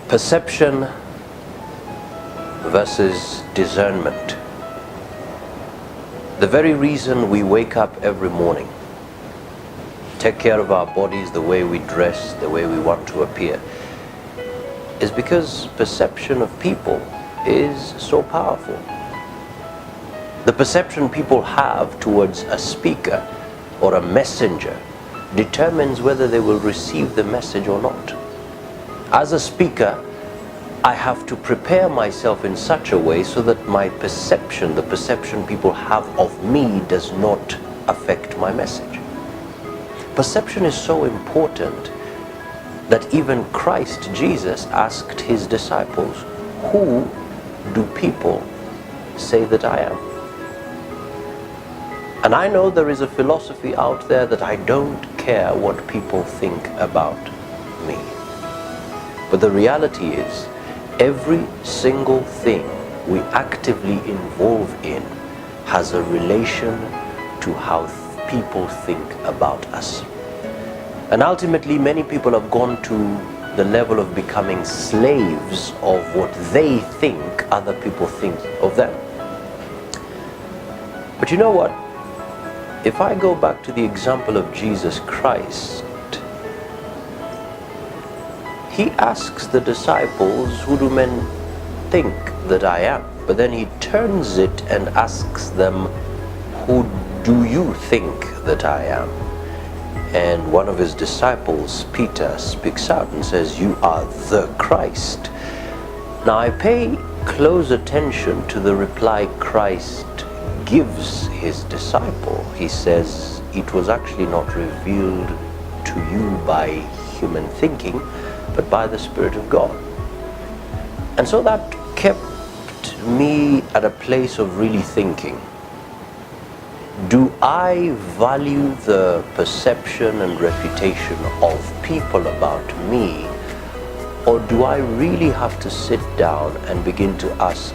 Perception versus discernment. The very reason we wake up every morning, take care of our bodies, the way we dress, the way we want to appear, is because perception of people is so powerful. The perception people have towards a speaker or a messenger determines whether they will receive the message or not. As a speaker, I have to prepare myself in such a way so that my perception, the perception people have of me, does not affect my message. Perception is so important that even Christ Jesus asked his disciples, "Who do people say that I am?" And I know there is a philosophy out there that I don't care what people think about me. But the reality is, every single thing we actively involve in has a relation to how people think about us. And ultimately, many people have gone to the level of becoming slaves of what they think other people think of them. But you know what? If I go back to the example of Jesus Christ, he asks the disciples, "Who do men think that I am?" But then he turns it and asks them, "Who do you think that I am?" And one of his disciples, Peter, speaks out and says, "You are the Christ." Now I pay close attention to the reply Christ gives his disciple. He says, "It was actually not revealed to you by human thinking, but by the Spirit of God." And so that kept me at a place of really thinking. Do I value the perception and reputation of people about me, or do I really have to sit down and begin to ask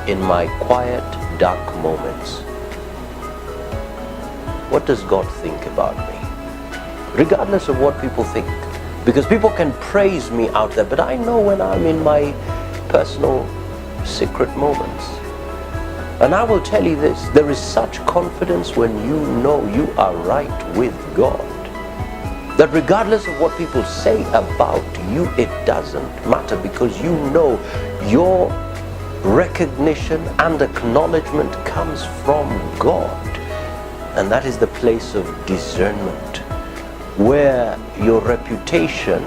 in my quiet, dark moments, what does God think about me? Regardless of what people think. Because people can praise me out there, but I know when I'm in my personal secret moments. And I will tell you this, there is such confidence when you know you are right with God, that regardless of what people say about you, it doesn't matter, because you know your recognition and acknowledgement comes from God. And that is the place of discernment, where your reputation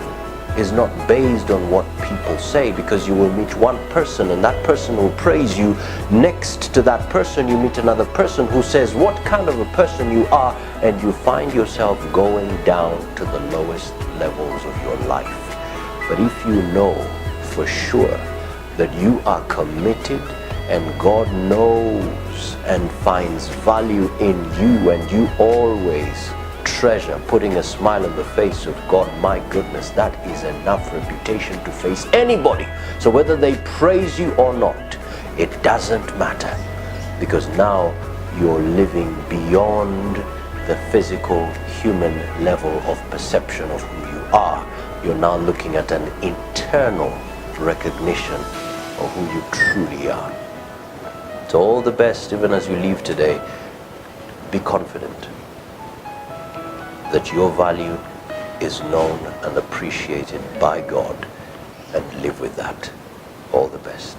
is not based on what people say, because you will meet one person and that person will praise you. Next to that person you meet another person who says what kind of a person you are, and you find yourself going down to the lowest levels of your life. But if you know for sure that you are committed and God knows and finds value in you, and you always treasure putting a smile on the face of God, my goodness, that is enough reputation to face anybody. So whether they praise you or not, it doesn't matter, because now you're living beyond the physical human level of perception of who you are. You're now looking at an internal recognition of who you truly are. So all the best, even as you leave today. Be confident that your value is known and appreciated by God, and live with that. All the best.